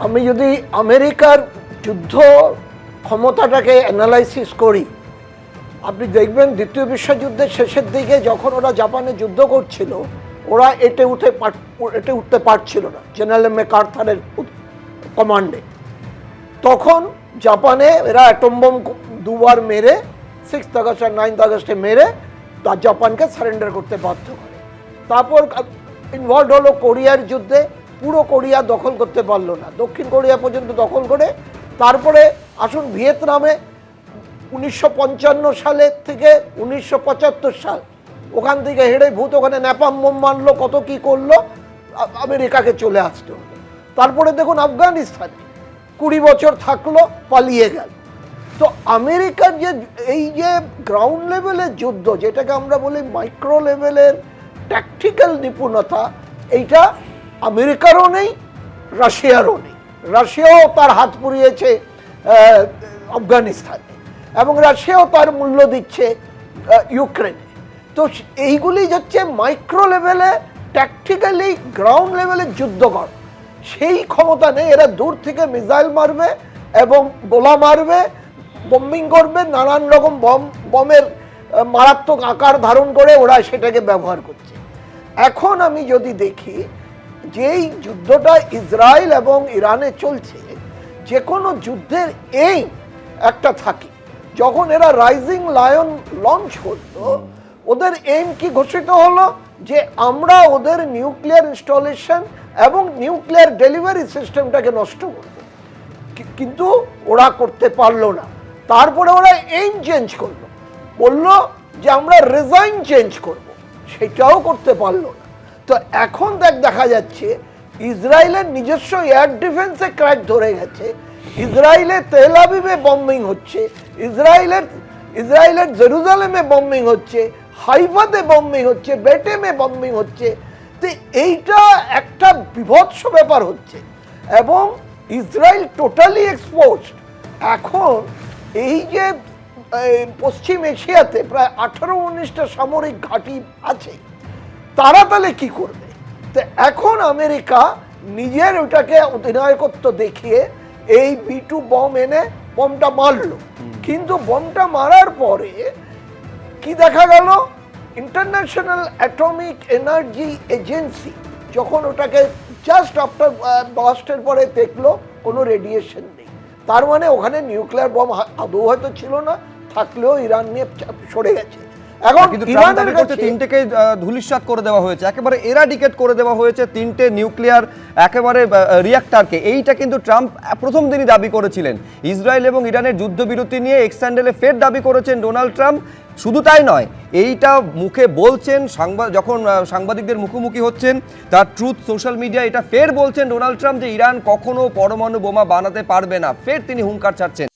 আমি যদি আমেরিকার যুদ্ধ ক্ষমতাটাকে অ্যানালাইসিস করি, আপনি দেখবেন দ্বিতীয় বিশ্বযুদ্ধের শেষের দিকে যখন ওরা জাপানে যুদ্ধ করছিল, ওরা এটে উঠতে পারছিল না জেনারেল ম্যাকার্থারের কমান্ডে। তখন জাপানে এরা অ্যাটম বোম দুবার মেরে 6 আগস্ট আর 9 আগস্টে মেরে জাপানকে সারেন্ডার করতে বাধ্য করে। তারপর ইনভলভ হলো কোরিয়ার যুদ্ধে, পুরো কোরিয়া দখল করতে পারলো না, দক্ষিণ কোরিয়া পর্যন্ত দখল করে। তারপরে আসুন ভিয়েতনামে 1955 সালের থেকে 1975 সাল ওখান থেকে হেরে ভূত ওখানে ন্যাপাম বোম মারলো, কত কি করলো, আমেরিকাকে চলে আসতে হলো। তারপরে দেখুন আফগানিস্তানে 20 বছর থাকলো, পালিয়ে গেল। তো আমেরিকার যে এই যে গ্রাউন্ড লেভেলের যুদ্ধ, যেটাকে আমরা বলি মাইক্রো লেভেলের ট্যাকটিক্যাল নিপুণতা, এইটা আমেরিকারও নেই, রাশিয়ারও নেই। রাশিয়াও তার হাত পুড়িয়েছে আফগানিস্তানে, এবং রাশিয়াও তার মূল্য দিচ্ছে ইউক্রেনে। তো এইগুলি হচ্ছে মাইক্রো লেভেলে ট্যাকটিক্যালি গ্রাউন্ড লেভেলের যুদ্ধ কর, সেই ক্ষমতা নেই। এরা দূর থেকে মিসাইল মারবে এবং গোলা মারবে, বম্বিং করবে, নানান রকম বমের মারাত্মক আকার ধারণ করে ওরা সেটাকে ব্যবহার করছে। এখন আমি যদি দেখি যেই যুদ্ধটা ইসরায়েল এবং ইরানে চলছে, যে কোনো যুদ্ধের এইম একটা থাকে। যখন এরা রাইজিং লায়ন লঞ্চ করলো, ওদের এইম কি ঘোষিত হলো যে আমরা ওদের নিউক্লিয়ার ইনস্টলেশন এবং নিউক্লিয়ার ডেলিভারি সিস্টেমটাকে নষ্ট করব, কিন্তু ওরা করতে পারলো না। তারপরে ওরা এইম চেঞ্জ করলো, বললো যে আমরা রিজাইন চেঞ্জ করব, সেটাও করতে পারলো না। তো এখন দেখা যাচ্ছে ইসরায়েলের নিজস্ব এয়ার ডিফেন্সে ক্র্যাক ধরে গেছে, ইসরায়েলের তেল আবিবে বম্বিং হচ্ছে, ইসরায়েলের জেরুজালেমে বম্বিং হচ্ছে, হাইফাতে বম্বিং হচ্ছে, বেটেমে বম্বিং হচ্ছে। তো এইটা একটা বিভৎস ব্যাপার হচ্ছে, এবং ইসরায়েল টোটালি এক্সপোজড। এখন এই যে পশ্চিম এশিয়াতে প্রায় 18-19টা সামরিক ঘাঁটি আছে, তারা তাহলে কি করবে? তো এখন আমেরিকা নিজের ওটাকে অধিনায়কত্ব দেখিয়ে এই B2 বম এনে বমটা মারলো, কিন্তু বমটা মারার পরে কি দেখা গেল, ইন্টারন্যাশনাল অ্যাটমিক এনার্জি এজেন্সি যখন ওটাকে জাস্ট আফটার ব্লাস্টের পরে দেখলো কোনো রেডিয়েশন নেই, তার মানে ওখানে নিউক্লিয়ার বম আদৌ হয়তো ছিল না, থাকলেও ইরান নিয়ে সরে গেছে। এখন ইরানের কাছে 3টেকে ধূলিসাৎ করে দেওয়া হয়েছে, একেবারে এরাডিকেট করে দেওয়া হয়েছে 3টে নিউক্লিয়ার একেবারে রিঅ্যাক্টরকে। এইটা কিন্তু ট্রাম্প প্রথম দিনই দাবি করেছিলেন। ইসরায়েল এবং ইরানের যুদ্ধবিরতি নিয়ে এক্স হ্যান্ডেলে ফের দাবি করেছেন ডোনাল্ড ট্রাম্প। শুধু তাই নয়, এইটা মুখে বলছেন যখন সাংবাদিকদের মুখোমুখি হচ্ছেন, তার ট্রুথ সোশ্যাল মিডিয়া এটা ফের বলছেন ডোনাল্ড ট্রাম্প যে ইরান কখনো পরমাণু বোমা বানাতে পারবে না। ফের তিনি হুঙ্কার ছাড়ছেন।